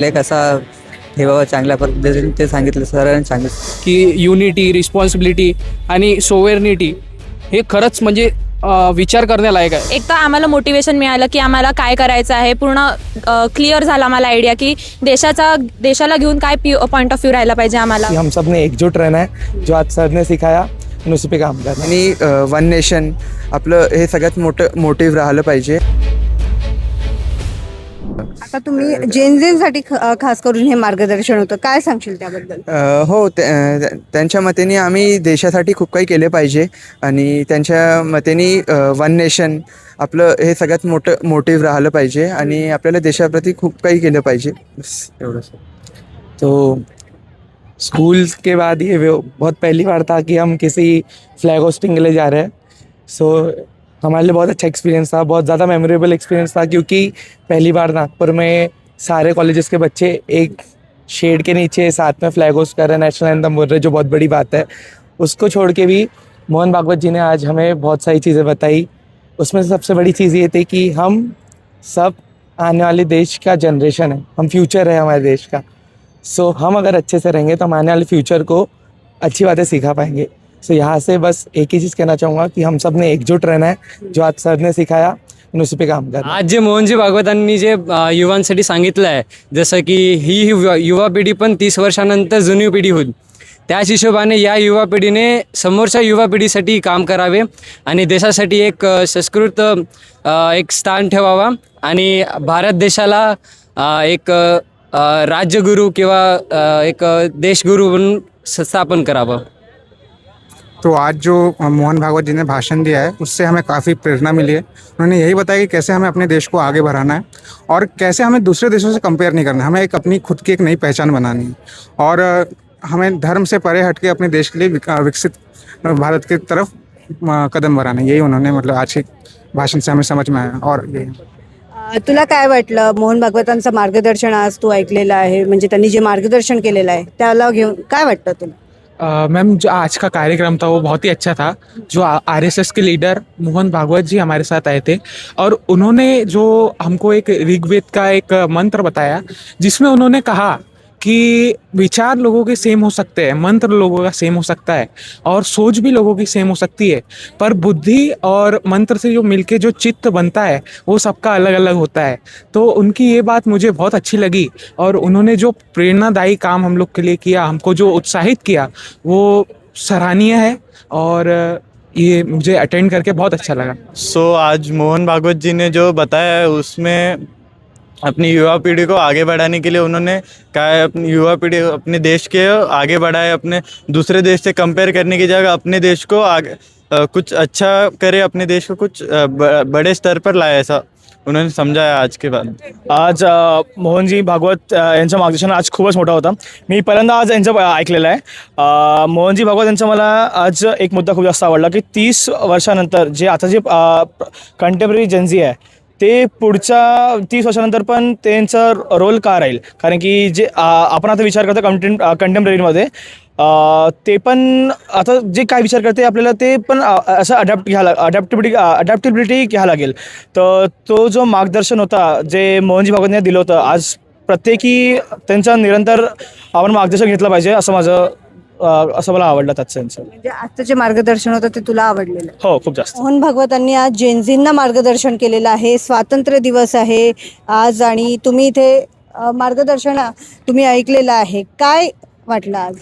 कसा ठेवावा चांगल्या पद्धतीने ते सांगितलं सरांनी सांगितलं. की युनिटी, रिस्पॉन्सिबिलिटी आणि सोवेर्निटी हे खरंच म्हणजे विचार करण्यालायक आहे. एक तर आम्हाला मोटिवेशन मिळालं की आम्हाला काय करायचं आहे, पूर्ण क्लिअर झाला आम्हाला आयडिया की देशाला घेऊन काय पॉईंट ऑफ व्ह्यू राहायला पाहिजे आम्हाला. कि हम सब ने एकजुट रहना है, जो आज सर ने सिखाया आणि उसी पे काम करना. आणि वन नेशन आपलं हे सगळ्यात मोठं मोटिव्ह राहिलं पाहिजे. आता तुम्ही जेनझेनसाठी खास करून हे मार्गदर्शन होतं, काय सांगशील त्याबद्दल? हो त्यांच्या मतेने आम्ही देशासाठी खूप काही केले पाहिजे आणि त्यांच्या मतेने वन नेशन आपलं हे सगळ्यात मोठं मोटिव्ह राहिलं पाहिजे आणि आपल्याला देशाप्रती खूप काही केलं पाहिजे. बस एवढंच. तो स्कूल के बाद ये बहुत पहली बार था कि हम किसी फ्लैग होस्टिंग के लिए जा रहे हैं. सो हमारे लिए बहुत अच्छा एक्सपीरियंस था, बहुत ज़्यादा मेमोरेबल एक्सपीरियंस था, क्योंकि पहली बार नागपुर में सारे कॉलेजेस के बच्चे एक शेड के नीचे साथ में फ्लैग होस्ट कर रहे हैं, नेशनल एंथम बोल रहे हैं, जो बहुत बड़ी बात है. उसको छोड़ के भी मोहन भागवत जी ने आज हमें बहुत सारी चीज़ें बताई. उसमें से सबसे बड़ी चीज़ ये थी कि हम सब आने वाले देश का जनरेशन है, हम फ्यूचर है हमारे देश का. सो हम अगर अच्छे से रहेंगे तो हम आने वाले फ्यूचर को अच्छी बातें सिखा पाएंगे. सो यहाँ से बस एक ही चीज़ कहना चाहूँगा कि हम सब ने एकजुट रहना है, जो आज सर ने सिखाया आणि उसी पे काम करना. आज जे मोहनजी भागवतांनी जे युवांसाठी सांगितलं आहे, जसं की ही युवा पिढी पण 30 वर्षानंतर जुनी पिढी होईल, त्याच हिशोबाने या युवा पिढीने समोरच्या युवा पिढीसाठी काम करावे आणि देशासाठी एक संस्कृत एक स्थान ठेवावा आणि भारत देशाला एक राज्यगुरू किंवा एक देशगुरू म्हणून स्थापन करावं. तो आज जो मोहन भागवत जी ने भाषण दिया है उससे हमें काफ़ी प्रेरणा मिली है. उन्होंने यही बताया कि कैसे हमें अपने देश को आगे बढ़ाना है और कैसे हमें दूसरे देशों से कंपेयर नहीं करना है, हमें एक अपनी खुद की एक नई पहचान बनानी है और हमें धर्म से परे हट के अपने देश के लिए विकसित भारत की तरफ कदम बढ़ाना है. यही उन्होंने मतलब आज के भाषण से हमें समझ में आया. और यही तुला काय वाटलं, मोहन भागवतांचं मार्गदर्शन आज तू ऐकलेलं आहे, म्हणजे त्यांनी जे मार्गदर्शन केलेलं आहे त्याला घेऊन काय वाटतं तुला? मैम, जो आज का कार्यक्रम था वो बहुत ही अच्छा था. जो आरएसएस के लीडर मोहन भागवत जी हमारे साथ आए थे और उन्होंने जो हमको एक ऋग्वेद का एक मंत्र बताया, जिसमें उन्होंने कहा कि विचार लोगों के सेम हो सकते हैं, मंत्र लोगों का सेम हो सकता है और सोच भी लोगों की सेम हो सकती है, पर बुद्धि और मंत्र से जो मिलके जो चित्त बनता है वो सबका अलग अलग होता है. तो उनकी ये बात मुझे बहुत अच्छी लगी और उन्होंने जो प्रेरणादायी काम हम लोग के लिए किया, हमको जो उत्साहित किया, वो सराहनीय है और ये मुझे अटेंड करके बहुत अच्छा लगा. सो आज मोहन भागवत जी ने जो बताया है उसमें अपनी युवा पीढ़ी को आगे बढ़ाने के लिए उन्होंने कहा है अपनी युवा पीढ़ी अपने देश के आगे बढ़ाए, अपने दूसरे देश से कंपेयर करने की जगह अपने देश को आगे कुछ अच्छा करे, अपने देश को कुछ बड़े स्तर पर लाए, ऐसा उन्होंने समजाया आज के बाद. आज मोहनजी भागवत यांचं मार्गदर्शन आज खूपच मोठा होता. मी पहिल्यांदा आज यांचं ऐकलेलं आहे. मोहनजी भागवत यांचा मला आज एक मुद्दा खूप जास्त आवडला की 30 वर्षानंतर जे आता जे कंटेम्पररी जनजी आहे ते पुढच्या 30 वर्षानंतर पण त्यांचा रोल का राहील, कारण की जे आपण आता विचार करतो कंटेम्पररीमध्ये ते पण आता जे काय विचार करते आपल्याला ते पण असं अडॅप्टिबिलिटी घ्यावं लागेल. तर तो जो मार्गदर्शन होता जे मोहनजी भागवतने दिलं होतं, आज प्रत्येकी त्यांचा निरंतर आपण मार्गदर्शन घेतलं पाहिजे असं मला आवडलं त्यांचं. म्हणजे आजचं जे मार्गदर्शन होतं ते तुला आवडलेलं? हो, खूप जास्त. मोहन भागवतांनी आज जेनझींना मार्गदर्शन केलेलं आहे. स्वातंत्र्य दिवस आहे आज आणि तुम्ही इथे मार्गदर्शन तुम्ही ऐकलेलं आहे, काय वाटलं आज?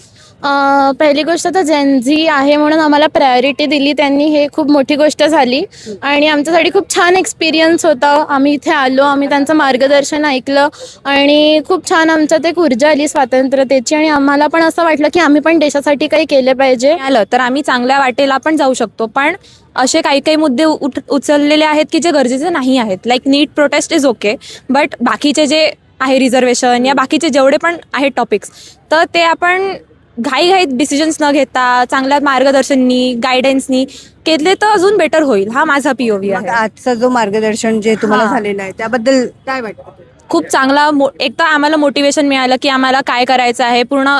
पहिली गोष्ट तर जेनझी आहे म्हणून आम्हाला प्रायोरिटी दिली त्यांनी, हे खूप मोठी गोष्ट झाली आणि आमच्यासाठी खूप छान एक्सपिरियन्स होता. आम्ही इथे आलो, आम्ही त्यांचं मार्गदर्शन ऐकलं आणि खूप छान आमच्यात एक ऊर्जा आली स्वातंत्र्याची आणि आम्हाला पण असं वाटलं की आम्ही पण देशासाठी काही केले पाहिजे. आलं तर आम्ही चांगल्या वाटेला पण जाऊ शकतो, पण असे काही काही मुद्दे उचललेले आहेत की जे गरजेचे नाही आहेत. Like NEET protest is okay, but बाकीचे जे आहे रिझर्वेशन या बाकीचे जेवढे पण आहेत टॉपिक्स, तर ते आपण घाईघाईत डिसिजन्स न घेता चांगल्या मार्गदर्शननी गायडन्सनी केले तर अजून बेटर होईल. हा माझा POV आहे. आजचं जो मार्गदर्शन जे तुम्हाला झालेलं आहे त्याबद्दल काय वाटतं? खूप चांगला एक तर आम्हाला मोटिवेशन मिळालं की आम्हाला काय करायचं आहे, पूर्ण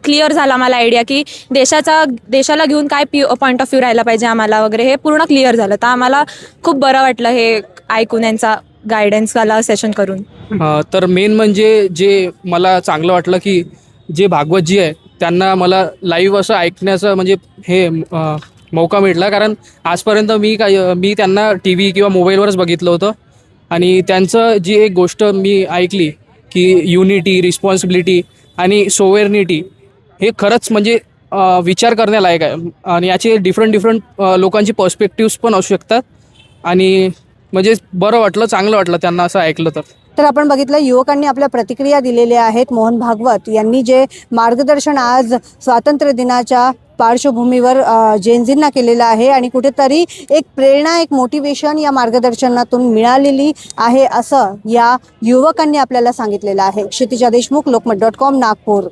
क्लिअर झाला आम्हाला आयडिया की देशाला घेऊन काय पॉईंट ऑफ व्ह्यू राहायला पाहिजे आम्हाला वगैरे, हे पूर्ण क्लिअर झालं. तर आम्हाला खूप बरं वाटलं हे ऐकून यांचा गायडन्सवाला सेशन करून. तर मेन म्हणजे जे मला चांगलं वाटलं की जे भागवतजी आहे त्यांना मला लाईव्ह असं ऐकण्याचं म्हणजे हे मौका मिळाला. कारण आजपर्यंत मी त्यांना टी व्ही किंवा मोबाईलवरच बघितलं होतं आणि त्यांचं जी एक गोष्ट मी ऐकली की युनिटी, रिस्पॉन्सिबिलिटी आणि सोवेर्निटी हे खरंच म्हणजे विचार करण्यालायक आहे आणि याचे डिफरंट लोकांची पर्स्पेक्टिव्स पण असू शकतात आणि म्हणजे बरं वाटलं, चांगलं वाटलं त्यांना असं ऐकलं तर. तर आपण बघितलं युवकांनी आपल्या प्रतिक्रिया दिलेल्या आहेत. मोहन भागवत यांनी जे मार्गदर्शन आज स्वातंत्र्य दिनाच्या पार्श्वभूमीवर जेनझींना केलेलं आहे आणि कुठेतरी एक प्रेरणा, एक मोटिवेशन या मार्गदर्शनातून मिळालेली आहे असं या युवकांनी आपल्याला सांगितलेलं आहे. क्षितिजा देशमुख, लोकमत.com, नागपूर.